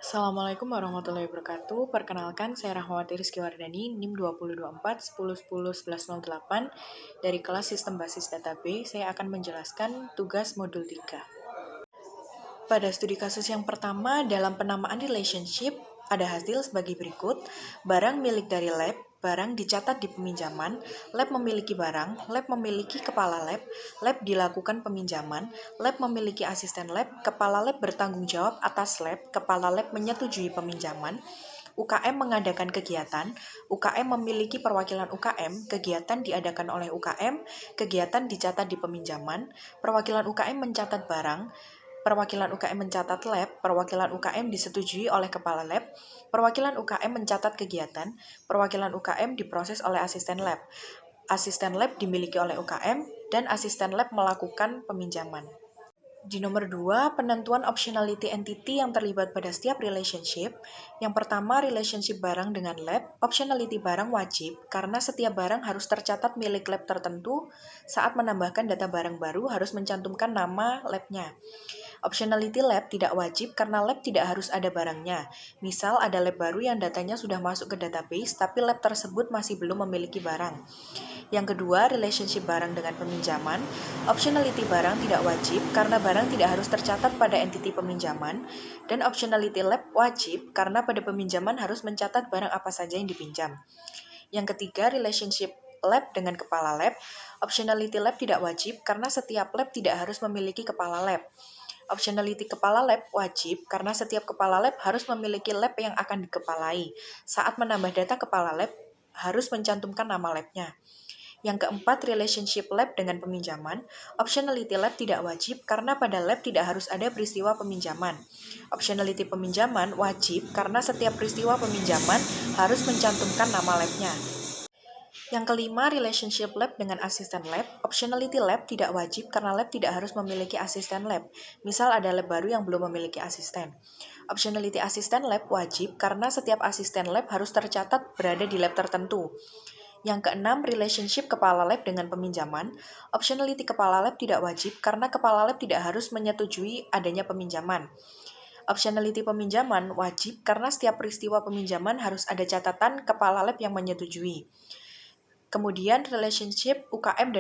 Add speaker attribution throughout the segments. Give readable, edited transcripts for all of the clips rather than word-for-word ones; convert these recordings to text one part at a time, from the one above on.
Speaker 1: Assalamualaikum warahmatullahi wabarakatuh. Perkenalkan, saya Rahmawati Rizky Wardani, NIM 2024 10 10 11 08 dari kelas Sistem Basis Database. Saya akan menjelaskan tugas modul 3. Pada studi kasus yang pertama, dalam penamaan relationship, ada hasil sebagai berikut. Barang milik dari lab, barang dicatat di peminjaman, lab memiliki barang, lab memiliki kepala lab dilakukan peminjaman, lab memiliki asisten lab, kepala lab bertanggung jawab atas lab, kepala lab menyetujui peminjaman, UKM mengadakan kegiatan, UKM memiliki perwakilan UKM, kegiatan diadakan oleh UKM, kegiatan dicatat di peminjaman, perwakilan UKM mencatat barang, perwakilan UKM mencatat lab, perwakilan UKM disetujui oleh kepala lab, perwakilan UKM mencatat kegiatan, perwakilan UKM diproses oleh asisten lab dimiliki oleh UKM, dan asisten lab melakukan peminjaman. Di nomor 2, penentuan optionality entity yang terlibat pada setiap relationship. Yang pertama, relationship barang dengan lab. Optionality barang wajib, karena setiap barang harus tercatat milik lab tertentu. Saat menambahkan data barang baru, harus mencantumkan nama labnya. Optionality lab tidak wajib karena lab tidak harus ada barangnya. Misal ada lab baru yang datanya sudah masuk ke database, tapi lab tersebut masih belum memiliki barang. Yang kedua, relationship barang dengan peminjaman. Optionality barang tidak wajib karena barang tidak harus tercatat pada entity peminjaman. Dan optionality lab wajib karena pada peminjaman harus mencatat barang apa saja yang dipinjam. Yang ketiga, relationship lab dengan kepala lab. Optionality lab tidak wajib karena setiap lab tidak harus memiliki kepala lab. Optionality kepala lab wajib karena setiap kepala lab harus memiliki lab yang akan dikepalai. Saat menambah data kepala lab, harus mencantumkan nama labnya. Yang keempat, relationship lab dengan peminjaman. Optionality lab tidak wajib karena pada lab tidak harus ada peristiwa peminjaman. Optionality peminjaman wajib karena setiap peristiwa peminjaman harus mencantumkan nama labnya. Yang kelima, relationship lab dengan asisten lab. Optionality lab tidak wajib karena lab tidak harus memiliki asisten lab. Misal ada lab baru yang belum memiliki asisten. Optionality asisten lab wajib karena setiap asisten lab harus tercatat berada di lab tertentu. Yang keenam, relationship kepala lab dengan peminjaman. Optionality kepala lab tidak wajib karena kepala lab tidak harus menyetujui adanya peminjaman. Optionality peminjaman wajib karena setiap peristiwa peminjaman harus ada catatan kepala lab yang menyetujui. Kemudian, relationship UKM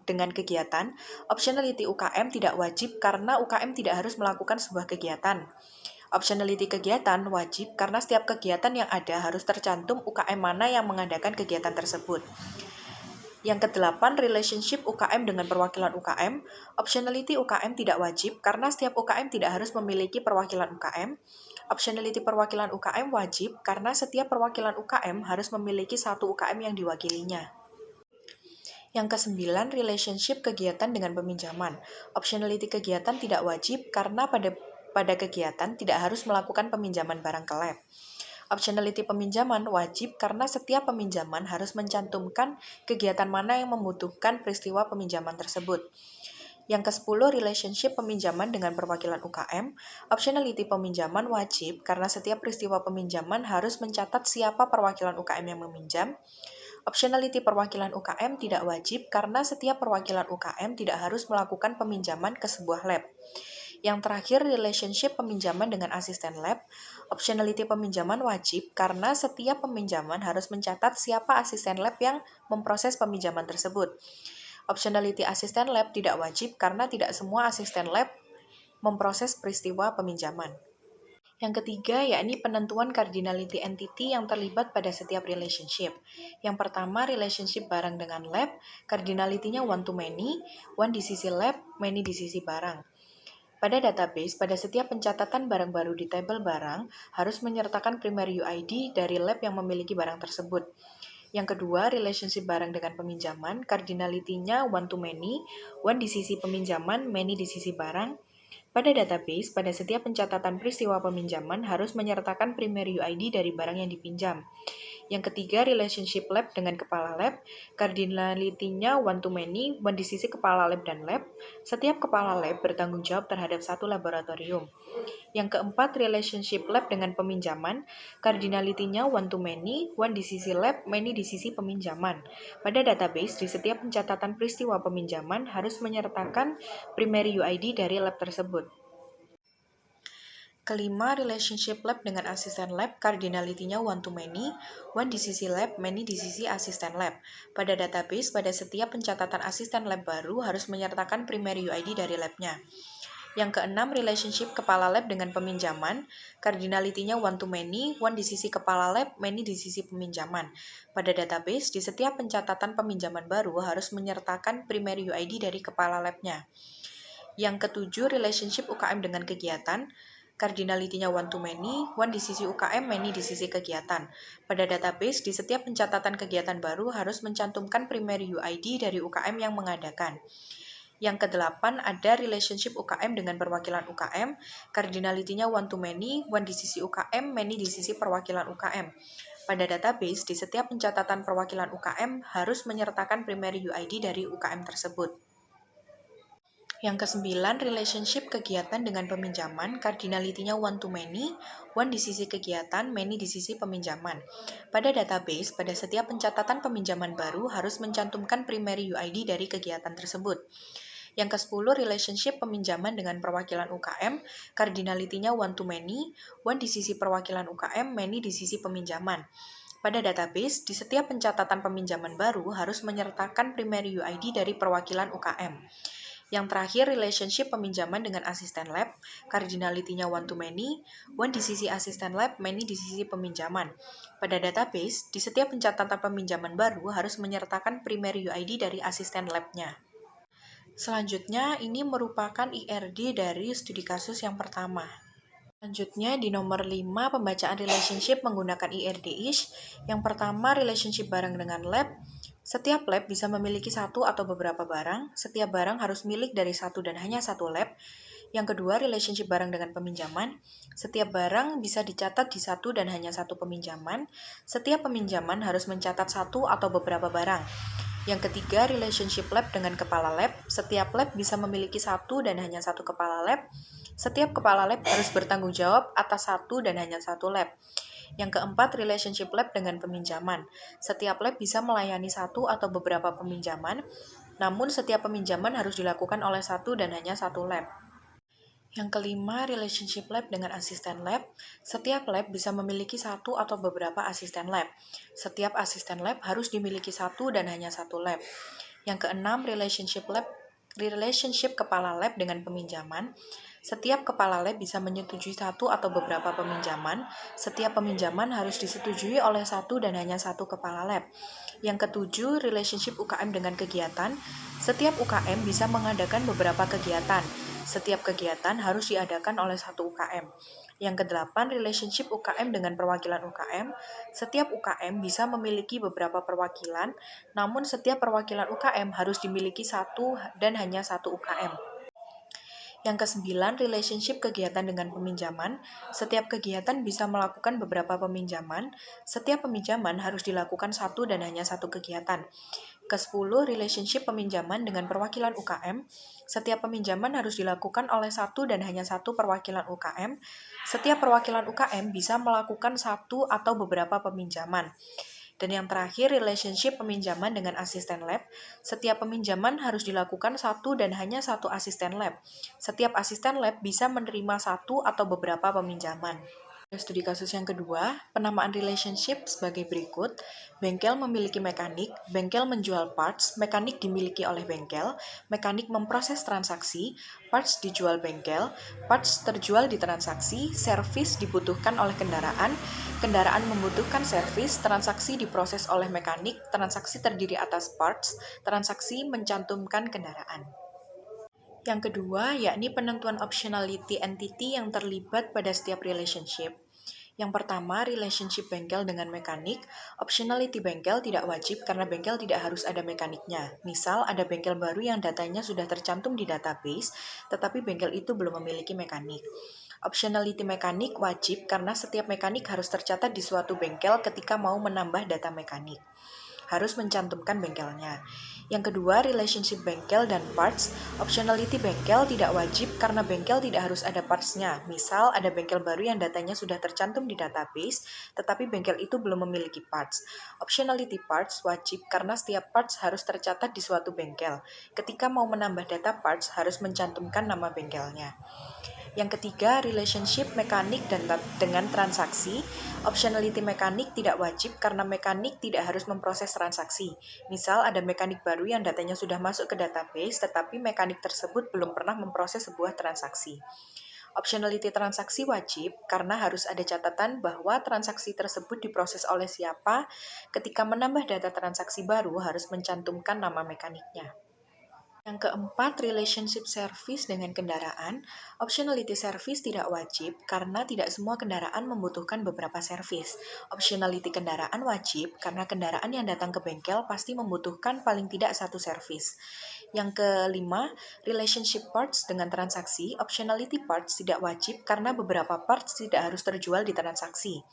Speaker 1: dengan kegiatan. Optionality UKM tidak wajib karena UKM tidak harus melakukan sebuah kegiatan. Optionality kegiatan wajib karena setiap kegiatan yang ada harus tercantum UKM mana yang mengadakan kegiatan tersebut. Yang kedelapan, relationship UKM dengan perwakilan UKM. Optionality UKM tidak wajib karena setiap UKM tidak harus memiliki perwakilan UKM. Optionality perwakilan UKM wajib karena setiap perwakilan UKM harus memiliki satu UKM yang diwakilinya. Yang kesembilan, relationship kegiatan dengan peminjaman. Optionality kegiatan tidak wajib karena pada kegiatan tidak harus melakukan peminjaman barang ke lab. Optionality peminjaman wajib karena setiap peminjaman harus mencantumkan kegiatan mana yang membutuhkan peristiwa peminjaman tersebut. Yang ke-10, relationship peminjaman dengan perwakilan UKM. Optionality peminjaman wajib karena setiap peristiwa peminjaman harus mencatat siapa perwakilan UKM yang meminjam. Optionality perwakilan UKM tidak wajib karena setiap perwakilan UKM tidak harus melakukan peminjaman ke sebuah lab. Yang terakhir, relationship peminjaman dengan asisten lab. Optionality peminjaman wajib karena setiap peminjaman harus mencatat siapa asisten lab yang memproses peminjaman tersebut. Optionality asisten lab tidak wajib karena tidak semua asisten lab memproses peristiwa peminjaman. Yang ketiga, yakni penentuan cardinality entity yang terlibat pada setiap relationship. Yang pertama, relationship barang dengan lab, cardinality-nya one to many, one di sisi lab, many di sisi barang. Pada database, pada setiap pencatatan barang baru di tabel barang, harus menyertakan primary UID dari lab yang memiliki barang tersebut. Yang kedua, relationship barang dengan peminjaman, cardinality-nya one to many, one di sisi peminjaman, many di sisi barang. Pada database, pada setiap pencatatan peristiwa peminjaman harus menyertakan primary UID dari barang yang dipinjam. Yang ketiga, relationship lab dengan kepala lab, cardinality-nya one to many, one di sisi kepala lab dan lab. Setiap kepala lab bertanggung jawab terhadap satu laboratorium. Yang keempat, relationship lab dengan peminjaman, cardinality-nya one to many, one di sisi lab, many di sisi peminjaman. Pada database, di setiap pencatatan peristiwa peminjaman harus menyertakan primary UID dari lab tersebut. Kelima, relationship lab dengan asisten lab, cardinality-nya one to many, one di sisi lab, many di sisi asisten lab. Pada database, pada setiap pencatatan asisten lab baru harus menyertakan primary UID dari labnya. Yang keenam, relationship kepala lab dengan peminjaman, cardinality-nya one to many, one di sisi kepala lab, many di sisi peminjaman. Pada database, di setiap pencatatan peminjaman baru harus menyertakan primary UID dari kepala labnya. Yang ketujuh, relationship UKM dengan kegiatan, cardinality-nya one to many, one di sisi UKM, many di sisi kegiatan. Pada database, di setiap pencatatan kegiatan baru harus mencantumkan primary UID dari UKM yang mengadakan. Yang kedelapan, ada relationship UKM dengan perwakilan UKM, cardinality-nya one to many, one di sisi UKM, many di sisi perwakilan UKM. Pada database, di setiap pencatatan perwakilan UKM harus menyertakan primary UID dari UKM tersebut. Yang kesembilan, relationship kegiatan dengan peminjaman, cardinality-nya one to many, one di sisi kegiatan, many di sisi peminjaman. Pada database, pada setiap pencatatan peminjaman baru harus mencantumkan primary UID dari kegiatan tersebut. Yang ke-10, relationship peminjaman dengan perwakilan UKM, cardinality-nya one to many, one di sisi perwakilan UKM, many di sisi peminjaman. Pada database, di setiap pencatatan peminjaman baru harus menyertakan primary UID dari perwakilan UKM. Yang terakhir, relationship peminjaman dengan asisten lab, cardinality-nya one to many, one di sisi asisten lab, many di sisi peminjaman. Pada database, di setiap pencatatan peminjaman baru harus menyertakan primary UID dari asisten lab-nya. Selanjutnya, ini merupakan IRD dari studi kasus yang pertama. Selanjutnya, di nomor 5, pembacaan relationship menggunakan IRD-ish. Yang pertama, relationship barang dengan lab. Setiap lab bisa memiliki satu atau beberapa barang. Setiap barang harus milik dari satu dan hanya satu lab. Yang kedua, relationship barang dengan peminjaman. Setiap barang bisa dicatat di satu dan hanya satu peminjaman. Setiap peminjaman harus mencatat satu atau beberapa barang. Yang ketiga, relationship lab dengan kepala lab. Setiap lab bisa memiliki satu dan hanya satu kepala lab. Setiap kepala lab harus bertanggung jawab atas satu dan hanya satu lab. Yang keempat, relationship lab dengan peminjaman. Setiap lab bisa melayani satu atau beberapa peminjaman, namun setiap peminjaman harus dilakukan oleh satu dan hanya satu lab. Yang kelima, relationship lab dengan asisten lab. Setiap lab bisa memiliki satu atau beberapa asisten lab. Setiap asisten lab harus dimiliki satu dan hanya satu lab. Yang keenam, relationship kepala lab dengan peminjaman. Setiap kepala lab bisa menyetujui satu atau beberapa peminjaman. Setiap peminjaman harus disetujui oleh satu dan hanya satu kepala lab. Yang ketujuh, relationship UKM dengan kegiatan. Setiap UKM bisa mengadakan beberapa kegiatan. Setiap kegiatan harus diadakan oleh satu UKM. Yang kedelapan, relationship UKM dengan perwakilan UKM. Setiap UKM bisa memiliki beberapa perwakilan, namun setiap perwakilan UKM harus dimiliki satu dan hanya satu UKM. Yang kesembilan, relationship kegiatan dengan peminjaman. Setiap kegiatan bisa melakukan beberapa peminjaman. Setiap peminjaman harus dilakukan satu dan hanya satu kegiatan. Ke-10, relationship peminjaman dengan perwakilan UKM. Setiap peminjaman harus dilakukan oleh satu dan hanya satu perwakilan UKM. Setiap perwakilan UKM bisa melakukan satu atau beberapa peminjaman. Dan yang terakhir, relationship peminjaman dengan asisten lab. Setiap peminjaman harus dilakukan satu dan hanya satu asisten lab. Setiap asisten lab bisa menerima satu atau beberapa peminjaman. Studi kasus yang kedua, penamaan relationship sebagai berikut. Bengkel memiliki mekanik, bengkel menjual parts, mekanik dimiliki oleh bengkel, mekanik memproses transaksi, parts dijual bengkel, parts terjual di transaksi, servis dibutuhkan oleh kendaraan, kendaraan membutuhkan servis, transaksi diproses oleh mekanik, transaksi terdiri atas parts, transaksi mencantumkan kendaraan. Yang kedua, yakni penentuan optionality entity yang terlibat pada setiap relationship. Yang pertama, relationship bengkel dengan mekanik. Optionality bengkel tidak wajib karena bengkel tidak harus ada mekaniknya. Misal, ada bengkel baru yang datanya sudah tercantum di database, tetapi bengkel itu belum memiliki mekanik. Optionality mekanik wajib karena setiap mekanik harus tercatat di suatu bengkel ketika mau menambah data mekanik. Harus mencantumkan bengkelnya. Yang kedua, relationship bengkel dan parts. Optionality bengkel tidak wajib karena bengkel tidak harus ada parts-nya. Misal, ada bengkel baru yang datanya sudah tercantum di database, tetapi bengkel itu belum memiliki parts. Optionality parts wajib karena setiap parts harus tercatat di suatu bengkel. Ketika mau menambah data parts, harus mencantumkan nama bengkelnya. Yang ketiga, relationship mekanik dengan transaksi. Optionality mekanik tidak wajib karena mekanik tidak harus memproses transaksi. Misal ada mekanik baru yang datanya sudah masuk ke database, tetapi mekanik tersebut belum pernah memproses sebuah transaksi. Optionality transaksi wajib karena harus ada catatan bahwa transaksi tersebut diproses oleh siapa. Ketika menambah data transaksi baru harus mencantumkan nama mekaniknya. Yang keempat, relationship service dengan kendaraan. Optionality service tidak wajib karena tidak semua kendaraan membutuhkan beberapa service. Optionality kendaraan wajib karena kendaraan yang datang ke bengkel pasti membutuhkan paling tidak satu service. Yang kelima, relationship parts dengan transaksi. Optionality parts tidak wajib karena beberapa parts tidak harus terjual di transaksi.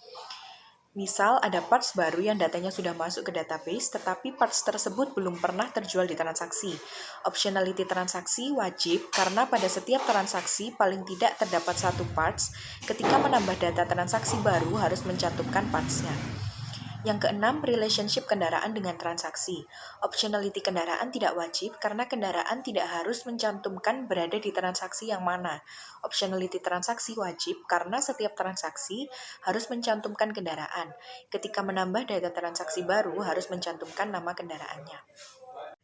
Speaker 1: Misal, ada parts baru yang datanya sudah masuk ke database, tetapi parts tersebut belum pernah terjual di transaksi. Optionality transaksi wajib karena pada setiap transaksi paling tidak terdapat satu parts. Ketika menambah data transaksi baru harus mencantumkan parts-nya. Yang keenam, relationship kendaraan dengan transaksi. Optionality kendaraan tidak wajib karena kendaraan tidak harus mencantumkan berada di transaksi yang mana. Optionality transaksi wajib karena setiap transaksi harus mencantumkan kendaraan. Ketika menambah data transaksi baru harus mencantumkan nama kendaraannya.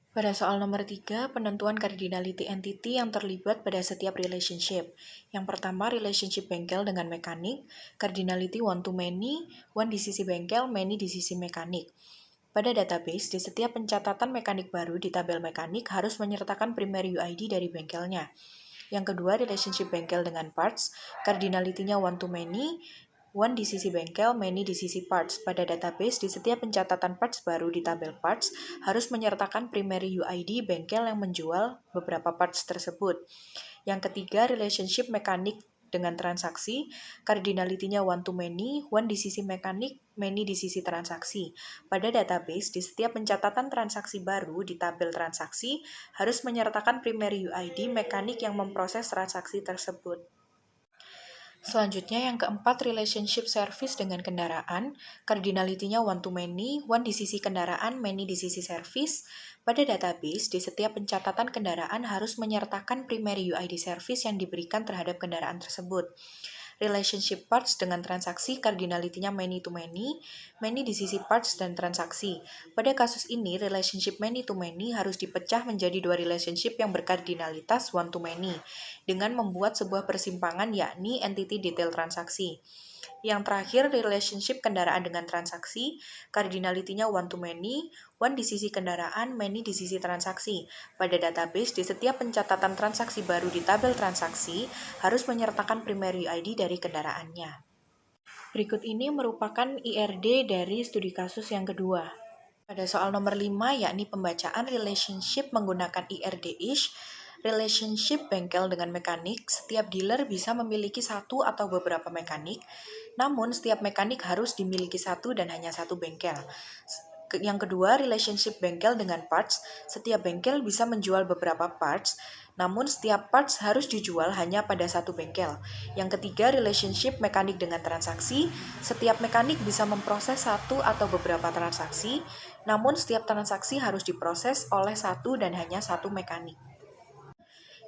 Speaker 1: Pada soal nomor 3, penentuan cardinality entity yang terlibat pada setiap relationship. Yang pertama, relationship bengkel dengan mekanik, cardinality one to many, one di sisi bengkel, many di sisi mekanik. Pada database, di setiap pencatatan mekanik baru di tabel mekanik harus menyertakan primary UID dari bengkelnya. Yang kedua, relationship bengkel dengan parts, cardinality-nya one to many, one di sisi bengkel, many di sisi parts. Pada database, di setiap pencatatan parts baru di tabel parts, harus menyertakan primary UID bengkel yang menjual beberapa parts tersebut. Yang ketiga, relationship mekanik dengan transaksi, cardinality-nya one to many, one di sisi mekanik, many di sisi transaksi. Pada database, di setiap pencatatan transaksi baru di tabel transaksi, harus menyertakan primary UID mekanik yang memproses transaksi tersebut. Selanjutnya yang keempat, relationship service dengan kendaraan. Cardinality-nya one to many, one di sisi kendaraan, many di sisi service. Pada database, di setiap pencatatan kendaraan harus menyertakan primary UID service yang diberikan terhadap kendaraan tersebut. Relationship parts dengan transaksi, cardinality-nya many to many di sisi parts dan transaksi. Pada kasus ini, relationship many to many harus dipecah menjadi dua relationship yang berkardinalitas one to many, dengan membuat sebuah persimpangan yakni entity detail transaksi. Yang terakhir, relationship kendaraan dengan transaksi, cardinality-nya one to many, one di sisi kendaraan, many di sisi transaksi. Pada database, di setiap pencatatan transaksi baru di tabel transaksi, harus menyertakan primary ID dari kendaraannya. Berikut ini merupakan IRD dari studi kasus yang kedua. Pada soal nomor 5, yakni pembacaan relationship menggunakan IRD-ish, relationship bengkel dengan mekanik, setiap dealer bisa memiliki satu atau beberapa mekanik, namun setiap mekanik harus dimiliki satu dan hanya satu bengkel. Yang kedua, relationship bengkel dengan parts, setiap bengkel bisa menjual beberapa parts, namun setiap parts harus dijual hanya pada satu bengkel. Yang ketiga, relationship mekanik dengan transaksi, setiap mekanik bisa memproses satu atau beberapa transaksi, namun setiap transaksi harus diproses oleh satu dan hanya satu mekanik.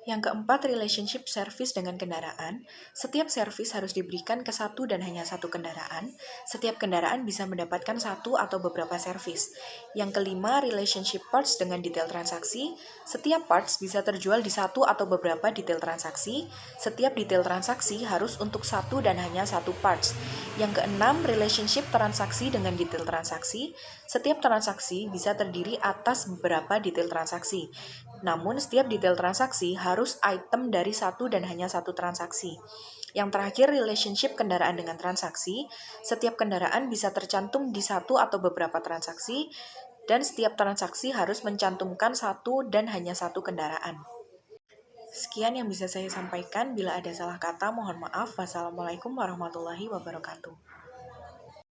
Speaker 1: Yang keempat, relationship service dengan kendaraan. Setiap service harus diberikan ke satu dan hanya satu kendaraan. Setiap kendaraan bisa mendapatkan satu atau beberapa service. Yang kelima, relationship parts dengan detail transaksi. Setiap parts bisa terjual di satu atau beberapa detail transaksi. Setiap detail transaksi harus untuk satu dan hanya satu parts. Yang keenam, relationship transaksi dengan detail transaksi. Setiap transaksi bisa terdiri atas beberapa detail transaksi. Namun, setiap detail transaksi harus item dari satu dan hanya satu transaksi. Yang terakhir, relationship kendaraan dengan transaksi. Setiap kendaraan bisa tercantum di satu atau beberapa transaksi, dan setiap transaksi harus mencantumkan satu dan hanya satu kendaraan. Sekian yang bisa saya sampaikan. Bila ada salah kata, mohon maaf. Wassalamualaikum warahmatullahi wabarakatuh.